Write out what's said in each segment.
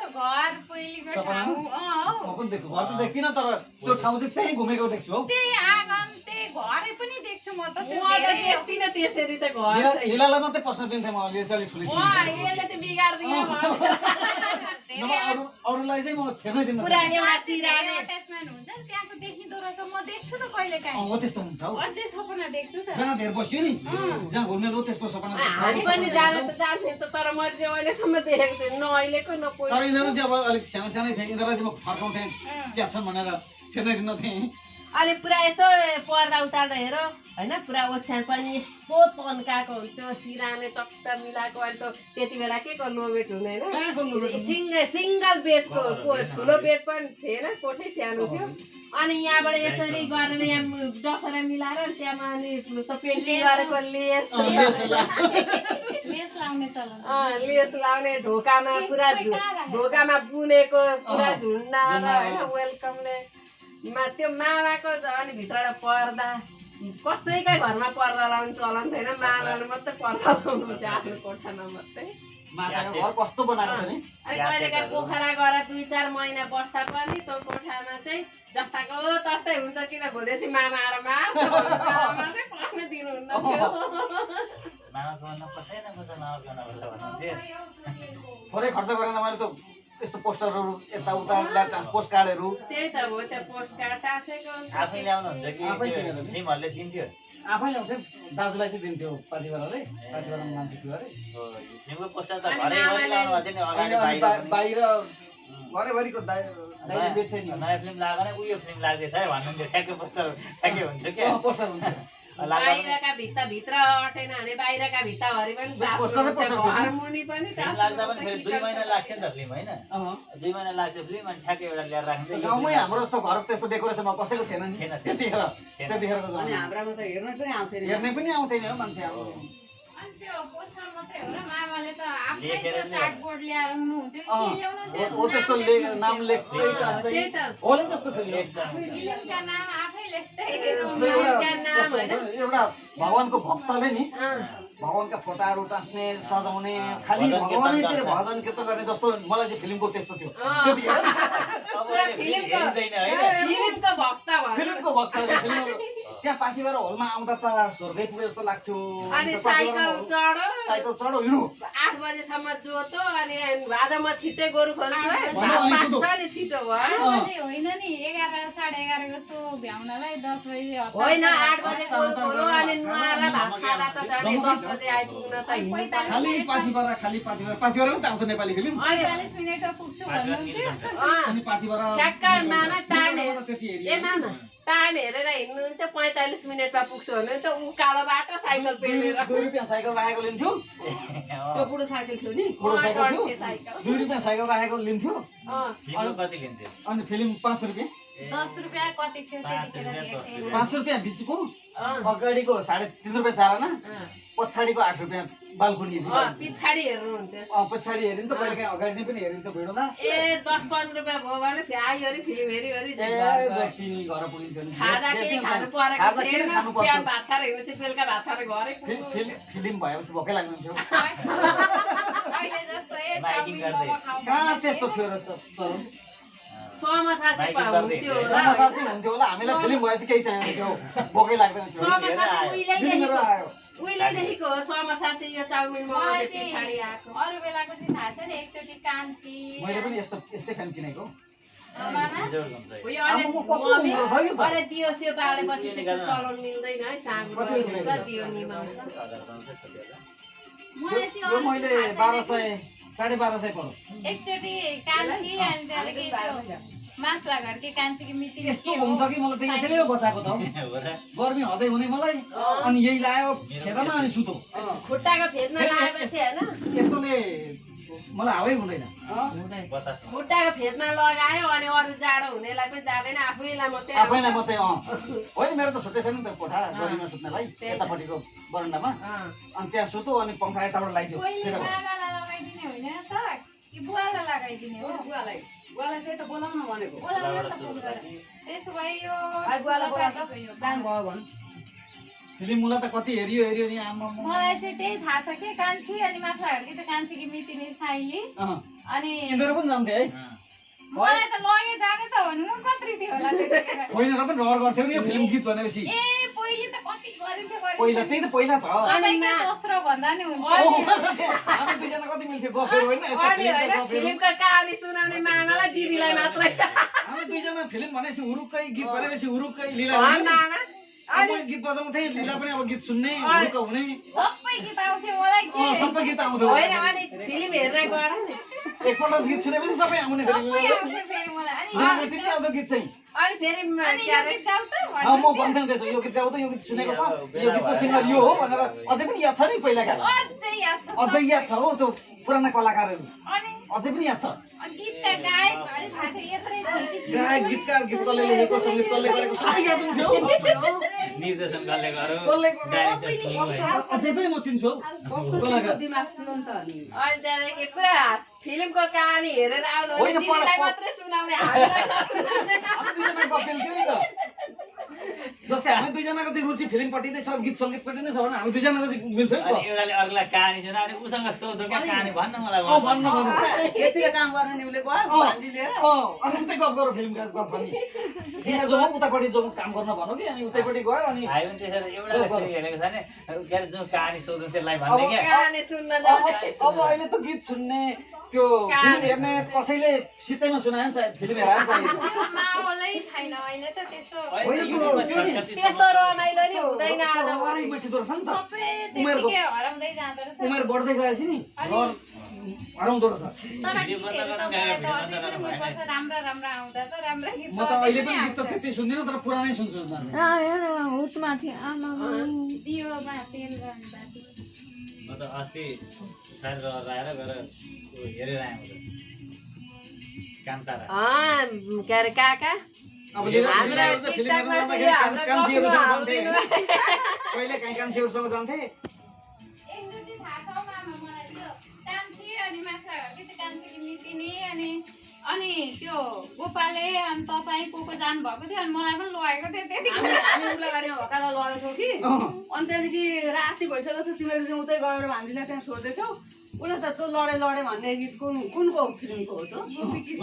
त घर पहिलेको ठाउँ म पनि देख्छु घर त देख्दिन तर त्यो ठाउँ चाहिँ त्यही घुमेको देख्छु हौ त्यही आँगन त्यही घरै पनि देख्छु म त त्यो म त देख्दिन त्यसरी त घर लीलालाई मात्रै पस्न दिन्थे म अलि चाहिँ ठुली यसले त बिगार्दिन अरूलाई चाहिँ म छेर्नै दिन्न पुरा एउटा सिराले अट्याचमेन्ट हुन्छ नि त्यहाँको देखिँदो रहेछ म देख्छु त कहिलेकाहीँ हो त्यस्तो हुन्छ हौ अझै सपना देख्छु त जहाँ धेर बस्यो नि जहाँ घुर्मेल हो त्यसको सपना हामी पनि जान त जान्थ्यौँ त तर मैले चाहिँ अहिलेसम्म देखेको छैन न अहिलेको न पहिला तर यिनीहरू चाहिँ अब अलिक सानो सानै थिए यिनीहरूलाई चाहिँ म फर्काउँथेँ च्यात्छन् भनेर छेर्नै दिन्न थिएँ अनि पुरा यसो पर्दा उचाल्दा हेर होइन पुरा ओछ्यान पनि यस्तो तन्काएको हुन्थ्यो सिराले चट्ट मिलाएको अहिले त त्यति बेला के को लो बेड हुने होइन सिङ्गल बेडको ठुलो बेड पनि थिएन कोठै सानो थियो अनि यहाँबाट यसरी गरेर यहाँ डसरा मिलाएर अनि त्यहाँमा अनि त पेन्टिङ गरेको लेस लेस लाउने चलन लेस लाउने ढोकामा पुरा ढोकामा बुनेको पुरा झुन्डा होइन वेलकमले त्यो मामाको अनि भित्रबाट पर्दा कसैकै घरमा पर्दा लाउने चलन थिएन मामाले मात्रै पर्दा लाउनुहुन्छ आफ्नो कोठामा मात्रै घर कस्तो बनाएको छ नि अनि कहिलेकाहीँ पोखरा गएर 2-4 महिना बस्दा पनि त्यो कोठामा चाहिँ जस्ताको तस्तै हुन्छ किन भोलिपछि मामा आएर मार्छ मामा चाहिँ पर्न दिनुहुन्न थोरै खर्च गरेर मैले त यस्तो पोस्टरहरू यताउता पोस्ट कार्डहरू त्यही त हो त्यो पोस्ट कार्ड टाँसेको आफै ल्याउनुहुन्छ कि फिल्महरूले दिन्थ्यो आफै ल्याउँथ्यो दाजुलाई चाहिँ दिन्थ्यो पाथिभराले पाथिभरामा मान्छे थियो अरे फिल्मको पोस्टर त भरेभरि लाउनु भएको थियो नि अगाडि बाहिर भरेभरिको दाइले बेच्थे नि नयाँ फिल्म लाग्यो भने उयो फिल्म लाग्दैछ है भन्नुहुन्थ्यो ठ्याक्कै पोस्टर ठ्याक्कै हुन्छ क्या पोस्टर हुन्थ्यो बाहिरका भित्र अटेन भने बाहिरका भित्ताभरि पनि घरमुनि पनि लाग्दा पनि फेरि 2 महिना लाग्थ्यो नि त फिल्म होइन 2 महिना लाग्थ्यो फिल्म अनि ठ्याक्कै एउटा ल्याएर राख्दै गाउँमै हाम्रो जस्तो घर त्यस्तो डेकोरेसनमा कसैको थिएन नि त्यतिखेरको हाम्रामा त हेर्नै पनि आउँथेन हेर्नै पनि आउँथेन हो मान्छे अब अनि त्यो पोस्टर मात्रै हो र मामाले त आफै त्यो चार्टबोर्ड ल्याएर हुनुहुन्थ्यो के ल्याउनु हो त्यस्तो नाम लेख्दै टास्दै होले जस्तो थियो एकदम फिल्मका नाम आफै लेख्दै एउटा भगवानको भक्तले नि भगवानका फोटाहरू टाँस्ने सजाउने खालि भगवानैतिर भजन कीर्तन गर्ने जस्तो मलाई चाहिँ फिल्मको त्यस्तो थियो फिल्मको भक्त फिल्मको भक्त त्यहाँ पाथिभरा होलमा आउँदा त स्वर्गै पुगे जस्तो लाग्थ्यो अनि साइकल चढो हिँडु 8 बजेसम्म जोतो अनि आज म छिट्टै गोरु खोल्छु है नि छिटो भयो होइन नि 11 11:30 को सो भ्याउनलाई 10 बजे होइन 8 बजे गोरु खोल्यो अनि नुहाएर भात खाँदा त झन् 10 बजे आइपुग्न त खाली पाथिभरा पाथिभरा पनि त आउँछ नेपाली फिल्म 45 मिनेटमा पुग्छु भन्नुहुन्थ्यो अनि पाथिभरा ठ्याक्क मामा टाइम ए मामा टाइम हेरेर हिँड्नुहुन्थ्यो 45 मिनेटमा पुग्छु भन्नुहुन्थ्यो ऊ कालो बाटो साइकल पेलेर 2 रुपैयाँ साइकल राखेको लिन्थ्यो त्यो बुढो साइकल थियो नि बुढो साइकल थियो 2 रुपैयाँ साइकल राखेको लिन्थ्यो फिल्म कति लिन्थ्यो अनि फिल्म 5 रुपैयाँ 10 रुपैयाँ कति थियो त्यतिखेर 5 रुपैयाँ बिचको अगाडिको 3.5 रुपैयाँ चाराना पछाडिको 8 रुपैयाँ बाल्कुनी थियो पछाडि हेर्नुहुन्थ्यो पछाडि हेरिन् त कहिले काहीँ अगाडि नै पनि हेरिन् त भिडोमा ए 10-15 रुपैयाँ भयो भने आइहरि फिल्म हेरि तिमी घर पुगिन्थ्यो नि खाजा केही खानु परेको थिएन बिहान भात खाएर हिँड्नु चाहिँ बेलुका भात खाएर घरै फिल्म भएपछि भोकै लाग्नुहुन्थ्यो अहिले जस्तो ए चाउमिन मोमो खाऊ कहाँ त्यस्तो थियो र चलन समोसा चाहिँ हुन्थ्यो समोसा चाहिँ हुन्थ्यो होला हामीलाई फिल्म भएपछि केही चाहिँदैन थियो भोकै लाग्दैन थियो समोसा चाहिँ उहिलेदेखिको हो समोसा चाहिँ यो चाउमिन मोमो पछाडि आएको अरू बेलाको चाहिँ थाहा छ नि एकचोटि कान्छी मैले पनि यस्तै फ्यान किनेको अरे दियोसियो बालेपछि त्यो चलन मिल्दैन है साँगो हुन्छ दियो निमाउँछ मैले 1200 पर्यो एकचोटि कान्छी अनि त्यहाँदेखि त्यो मासला घरकी कान्छीको मिटिङ यस्तो हुन्छ कि मलाई त यसैले बचाएको त गर्मी हदै हुने मलाई अनि यही लायो खेतमा अनि सुतो खुट्टाको फेदमा लगाएपछि हैन यस्तोले मलाई हावै हुँदैन खुट्टाको फेदमा लगायो अनि अरू जाडो हुनेलाई पनि जाँदैन आफैलाई मात्रै होइन मेरो त छुट्टै छ नि त कोठा गर्मीमा सुत्नलाई यतापट्टिको बरन्डामा अनि त्यहाँ सुतो अनि पङ्खा यताबाट लगाइदियो लगाइदिने होइन त कि बुवालाई लगाइदिने हो बुवालाई चाहिँ त बोलाउन भनेको त्यसो भए यो फिल्म मुला त कति हेरियो नि मलाई चाहिँ त्यही थाहा छ के कान्छी अनि माछा घरकी त कान्छीकी मितिनी साइली अनि यिनीहरू पनि जान्थे है मलाई त लगे जाने त हो नि म कत्रै थियो होला त्यतिखेर होइन र पनि रहर गर्थ्यौ नि यो फिल्म गीत भनेपछि ए पहिले त कति गरिन्थ्यो पहिला त्यही त पहिला त तपाईको दोस्रो भन्दा नि हुन्थ्यो हामी दुईजना कति मिल्थ्यो गफेर होइन यस्तो फिल्मको गफेर फिल्मको कहानी सुनाउने मामालाई दिदीलाई मात्रै हामी दुईजना फिल्म भनेपछि हुरुक्कै गीत भनेपछि हुरुक्कै लीला हुने अब गीत बजाउँथे लीला पनि अब गीत सुन्ने हुरुक्क हुने सबै गीत आउँथ्यो मलाई के सबै गीत आउँथ्यो होइन अनि फिल्म हेर्न गएर नि एकपल्ट गीत सुनेपछि सबै आउने सबै आउँथ्यो फेरि मलाई अनि त्यति आउँदो गीत चाहिँ अनि फेरि अनि यो गीत गाउ त म भन्थेँ त्यसो यो गीत गाउ त यो गीत सुनेको छ यो गीतको सिङ्गर यो हो भनेर अझै पनि याद छ नि पहिलाका अझै याद छ अझै याद छ हो त्यो पुराना कलाकारहरू अनि अझै पनि याद छ गीत त गायक घरि थाहा थियो यत्रै थियो गायक गीतकार गीत कसले लेखेको सङ्गीत कसले गरेको सबै याद हुन्थ्यो निर्देशन कसले गर्यो कसले डाइरेक्टर अझै पनि म चिन्छु हौ कलाकार अनि त्यहाँदेखि पुरा फिल्मको कहानी हेरेर आउनु होइन, दिदीलाई मात्रै सुनाउने हामीलाई नसुनाउने हामी दुईजना गफेल थियो नि त जस्तै हामी दुईजनाको चाहिँ रुचि फिल्मपट्टि नै छ गीत सङ्गीतपट्टि नै छ भने हामी दुईजनाको चाहिँ मिल्थ्यो नि अनि त एउटाले अर्कोलाई कहानी सुनायो अनि उसँग सोध्यो क्या कहानी भन्न मलाई भन्न भन्नु खेतीको काम गर्ने नि उसले गयो भान्जी लिएर अनि उतै गफ गरौँ फिल्मका गफ भने यहाँ जाउँ उतापट्टि जाउँ काम गर्न भनौँ कि अनि उतैपट्टि गयो अनि भाइ पनि त्यसरी एउटाले फेरि हेरेको छ नि के अरे जो कहानी सोध्नु त्यसलाई भन्ने क्या कहानी सुन्न अब अहिले त गीत सुन्ने त्यो फिल्म हेर्ने कसैले सित्तैमा सुनायो नि चाहे फिल्म हेरायो चाहे त्यो माहौलै छैन अहिले त त्यस्तो त्यस्तो रमाइलो नि हुँदैन आज अगाडि बैठिँदो रहेछ नि त सबै त्यतिकै हराउँदै जाँदो रहेछ उमेर बढ्दै गएपछि नि हराउँदो रहेछ तर गीतहरू त मलाई त अझै पनि मनपर्छ राम्रा राम्रा आउँदा त राम्रा गीत म त अहिले पनि गीत त त्यति सुन्दिनँ तर पुरानै सुन्छु दियोमा तेल रहने बाती म त अस्ति सारी लगाएर गएर हेरेर आएको त कान्तारा के अरे काका अब फिल्म हेर्न जाँदाखेरि कान्छीहरूसँग जान्थे पहिले काहीँ कान्छीहरूसँग जान्थे एकचोटि थाहा छ मामा मलाई त्यो कान्छी अनि माछा घरकै त्यो कान्छीले मितिने अनि त्यो गोपालले अनि तपाईँ को जानुभएको थियो अनि मलाई पनि लगेको थियो त्यतिखेर हामी उसलाई गाडी हकाला लगेको थियौँ कि अनि त्यहाँदेखि राति भइसकेको छ तिमीहरू चाहिँ उतै गएर भान्जीलाई त्यहाँ छोड्दैछौ उसले त तँ लडे लडे भन्ने गीत कुनको फिल्मको हो त गोपी कृष्ण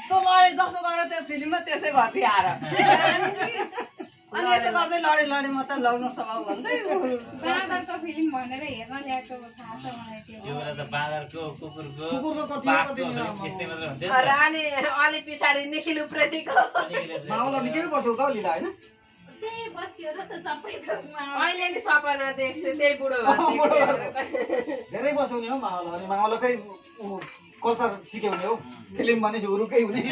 तँ लडे जसो गरेर त्यो फिल्ममा त्यसै गर्थ्यो आएर अनि यसो गर्दै लडे लडे म त लग्न स्वभाव भन्दै बाँदरको फिल्म भनेर हेर्न ल्याएको थाहा छ मलाई त्यो त्यो बेला त बाँदरको कुकुरको कुकुरको कति बाघको कति फिल्म त्यस्तै मात्र हुन्थ्यो र अनि अलिक पछाडि निखिल उप्रेतीको माओला निकै वर्ष हो त लीला होइन त्यही बसियो र त सबै त अहिले नि सपना देख्छु त्यही बुढो धेरै वर्ष हुने हो माओला अनि माओलाकै कल्चर सिक्यो भने हो फिल्म भनेपछि हुरुकै हुने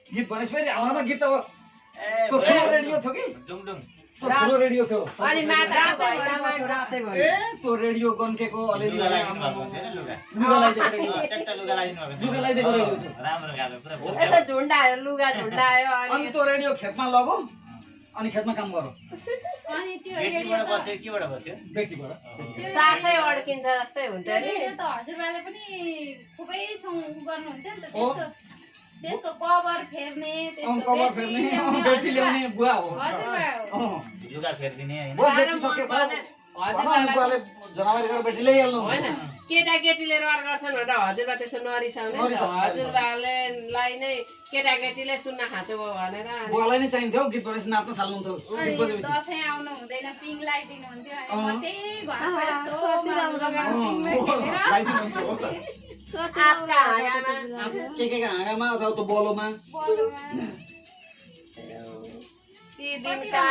गीत भनेपछि फेरि हाम्रोमा गीत त त्यो ठुलो रेडियो थियो कि डुङडुङ त्यो ठुलो रेडियो थियो अनि माता रातै भयो ए त्यो रेडियो गन्केको अलिअलि लुगा लगाइदिनु भएको थियो नि लुगा लगाइदिएको लुगा चट्टा लुगा लगाइदिनु भएको लुगा लगाइदिएको रेडियो थियो राम्रो गाएको पुरा भोट यसो झुन्डायो लुगा झुन्डायो अनि अनि त्यो रेडियो खेतमा लगो अनि खेतमा काम गरौँ अनि त्यो बेटीबाट रेडियो बथ्यो केबाट बथ्यो बेटीबाट सासै अड्किन्छ जस्तै त्यो हुन्थ्यो नि रेडियो त हजुरबाले पनि खुबै गर्नुहुन्थ्यो नि त त्यसको कभर फेर्ने कभर फेर्ने बेटी ल्याउने बुवा हो लुगा फेरिदिने होइन बुवा बेटी सकेछ बुवाले जनावरी गरेर बेटी ल्याइहाल्नु होइन केटाकेटीले रहर गर्छन् भनेर हजुरबा त्यस्तो नरिसाउने हजुरबालाई नै केटाकेटीले सुन्न खाँचो भयो भनेर बुवालाई नै चाहिन्थ्यो गीत भनेपछि नाच्न थाल्नुहुन्थ्यो गीत बजेपछि दसैँ आउनु हुँदैन पिङ लगाइदिनु हुन्थ्यो अनि म त्यही घरको यस्तो लगाइदिनुहुन्थ्यो हो त आँपका हाँगामा के हाँगामा अथवा त्यो बलोमा ती दिनका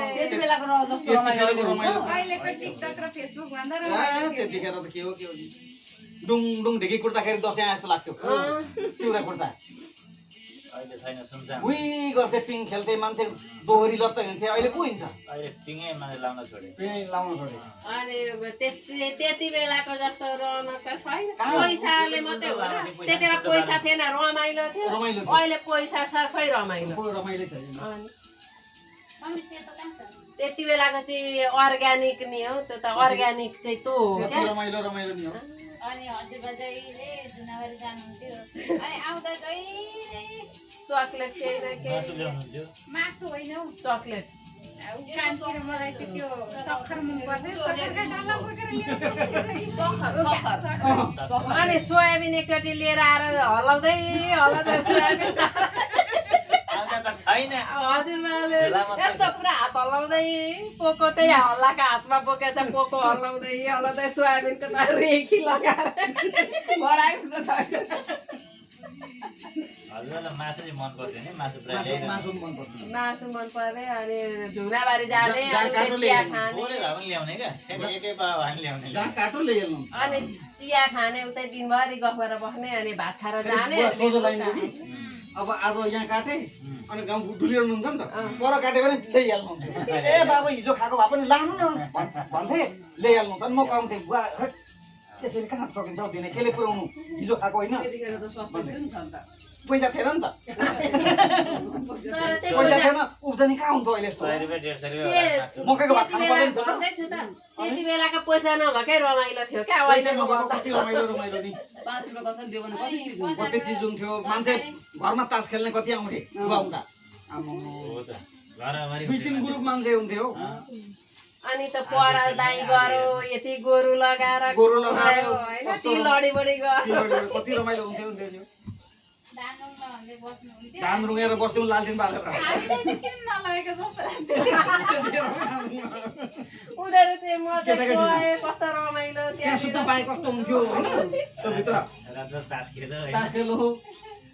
त्यति बेलाको रह जस्तो त्यतिखेरको रमाइलो अहिलेको टिकटक र फेसबुक भन्दा त्यतिखेर त के हो डुङ डुङ ढिकी कुट्दाखेरि दसैँ आए जस्तो लाग्थ्यो चिउरा कुट्दा अहिले छैन सुनसान उही गर्थे पिङ खेल्थे मान्छे दोहोरी लत्ता हिँड्थे अहिले को हिँड्छ अहिले पिङै मान्छे लाउन छोड्यो पिङ लाउन छोड्यो अनि त्यति बेलाको जस्तो रौनक त छैन पैसाले मात्रै हो त्यतिखेर पैसा थिएन रमाइलो थियो रमाइलो थियो अहिले पैसा छ खोइ रमाइलो को रमाइलो छैन त्यति बेलाको चाहिँ अर्ग्यानिक नि हो त्यो त अर्ग्यानिक चाहिँ त्यो हो क्या रमाइलो रमाइलो नि हो अनि हजुरबा जहिले जुनावरी जानुहुन्थ्यो अनि आउँदा जहिले चक्लेट केही न केही नसुझाउनुहुन्थ्यो मासु होइन हौ चक्लेट कान्छी र मलाई चाहिँ त्यो सक्खर मन पर्दैन सक्खरका डल्ला बोकेर ल्याउनु अनि सोयाबिन एकचोटि लिएर आएर हलाउँदै सोयाबिन आउँदा त छैन हजुरबाले यस्तो पुरा हात हल्लाउँदै पोको त्यही हल्लाको हातमा बोकेर पोको हल्लाउँदै सोयाबिनको त रेखी लगाएर बराएको छैन हजुरलाई मासु चाहिँ मन पर्थ्यो नि मासु प्रायः ल्याइरहनु। मासु मन पर्छ मासु मन पर्ने अनि ढुङ्गाबारी जाने जहाँ अनि काठो चिया ल्याइहाल्नु। खाने बोरे भए पनि ल्याउने क्या एकै पावा भए पनि ल्याउने जहाँ काटो ल्याइहाल्नु अनि चिया खाने उतै दिनभरि गफ गरेर बस्ने अनि भात खाएर जाने बुवा सोझो लाइन थियो कि अब आज यहाँ काटे अनि गाउँ डुलिरहनु हुन्छ नि त पर काटे पनि ल्याइहाल्नु ए बाबा हिजो खाएको भए पनि लानु न भन्थे ल्याइहाल्नु त म कराउँथेँ बुवा हट त्यसरी कहाँ सकिन्छ हौ दिने केले पुऱ्याउनु हिजो खाएको होइन त्यतिखेर त सस्तो थियो नि छन् त पैसा थिएन नि त तर त्यही पैसा थिएन उब्जनी कहाँ हुन्छ अहिले यस्तो 100 रुपियाँ 150 रुपियाँ मासु मकैको भात खानु पर्दैन थियो त भन्दैछु त त्यति बेलाको पैसा नभएकै रमाइलो थियो क्या पैसा अहिलेको नभएको भन्दा कति रमाइलो नि 5 रुपियाँ कसैले दियो भने कति चिज हुन्छ कति चिज हुन्थ्यो मान्छे घरमा तास खेल्ने कति आउँथे बुवा हुँदा आम्मामा। हो त घरभरि 2-3 ग्रुप मान्छे हुन्थ्यो अनि त पराल दाई गरो यति गोरु लगाएर गोरु लगाएर होइन कस्तो ती लडी गयो कति रमाइलो हुन्थ्यो त्यो धान रुङ्न भन्दै बस्नुहुन्थ्यो धान रुँगेर बस्थ्यौँ लालटिन बालेर हामीले चाहिँ किन नलगेको जस्तो लाग्थ्यो उनीहरू चाहिँ म चाहिँ गएँ कस्तो रमाइलो त्यहाँ सुत्न त्यहाँ पाए कस्तो हुन्थ्यो होइन त्यो भित्र रातभर तास खेल्यो होइन? तास खेल्नु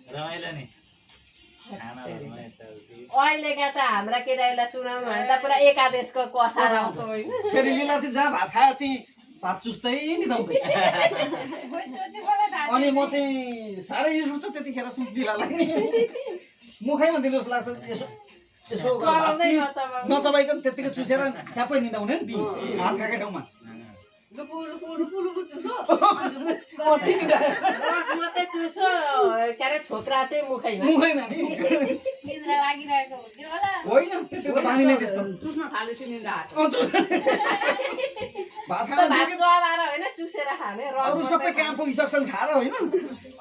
रमाइलो नि खानाहरूमा यताउति अहिलेका त हाम्रा केटाहरूलाई सुनाउनु भने त पुरा एकादेशको कथा आउँछ होइन फेरि लिला चाहिँ जहाँ भात खायो त्यहीँ भात चुस्दै निदाउँदै खोइ त्यो चाहिँ मलाई थाहा अनि म चाहिँ साह्रै रिस उठ्छ त्यतिखेर चाहिँ लिलालाई नि मुखैमा दिनु जस्तो लाग्छ यसो यसो गरेर भात चलाउँदै ती नचबाइकन त्यत्तिकै चुसेर छ्याप्पै निदाउने नि ती भात खाएकै ठाउँमा लुपु लुपु लुपु लुपु चुसो कति निदायो रस मात्रै चुसो के अरे छोक्रा चाहिँ मुखैमा मुखैमा नि निद्रा लागिरहेको हुन्थ्यो होला होइन त्यतिको पानी नै त्यस्तो चुस्न थालेपछि निन्द्रा आएको अँ, चुस- भात त्यो खाएर भात दिएकै चबाएर होइन चुसेर खाने रस अरू सबै मात्रै कहाँ पुगिसक्छन् खाएर होइन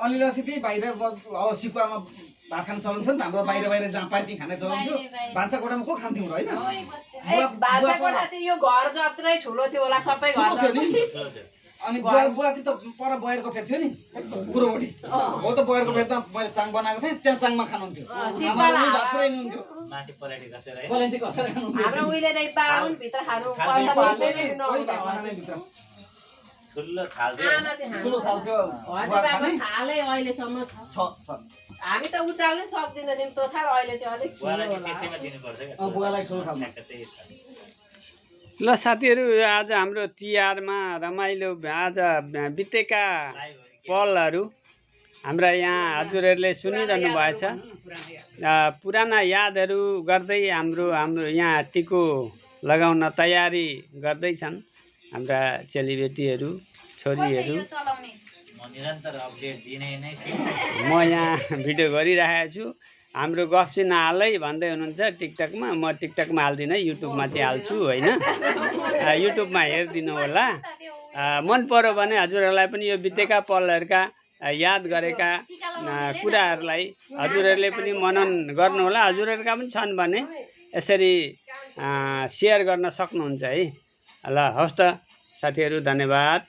अनि लसी बाहिर सिकुवामा भात खानु चलन थियो नि त हाम्रो बाहिर जहाँ पाए त्यहीँ खाने चलन थियो बाहिर। भान्सा कोठामा को खान्थ्यौँ र होइन कोही बस्थ्यो ए, भान्सा कोठा चाहिँ यो घर जत्रै ठुलो थियो होला सबै घर ठुलो थियो नि जत्रै। अनि बुवा चाहिँ त पर बयरको फेद थियो नि कुरोपट्टि हो त बयरको फेदमा मैले चाङ बनाएको थिएँ त्यहाँ चाङमा खानुहुन्थ्यो शीतल आमाले हावा। भात पुऱ्याइनुहुन्थ्यो माथि पलेटी कसेर है पलेन्टी कसेर खानुहुन्थ्यो हाम्रो उहिलेदेखि बाहुनभित्र खानु खानु पैसा पर्दैन। भन्दै कोही नहुने भात हो। खाने भित्र ठुलो थाल थियो आमा चाहिँ खानु। ठुलो थाल थियो बुवा हजुरबाको खाने थालै अहिलेसम्म छ छ हामी त उचाल्नै सक्दिनँ थियौँ त्यो थाल अहिले चाहिँ अलिक खिलो बुवालाई होला त्यसैमा दिनुपर्छ क्या अँ, बुवालाई ठुलो थाल ठ्याक्क त्यही थाल। ल साथीहरू आज हाम्रो तिहारमा रमाइलो आज बितेका पलहरू हाम्रा यहाँ हजुरहरूले सुनिरहनु भएछ पुराना यादहरू गर्दै हाम्रो यहाँ टिको लगाउन तयारी गर्दैछन् हाम्रा चेलीबेटीहरू छोरीहरू यो चलाउने म निरन्तर अपडेट दिने नै छु म यहाँ भिडियो गरिरहेको छु हाम्रो गफ चाहिँ नहालै भन्दै हुनुहुन्छ टिकटकमा म टिकटकमा हाल्दिनँ युट्युबमा चाहिँ हाल्छु होइन युट्युबमा हेरिदिनु होला मन पर्यो भने हजुरहरूलाई पनि यो बितेका पलहरूका याद गरेका कुराहरूलाई हजुरहरूले पनि मनन गर्नुहोला हजुरहरूका पनि छन् भने यसरी सेयर गर्न सक्नुहुन्छ है ल हवस् त साथीहरू धन्यवाद।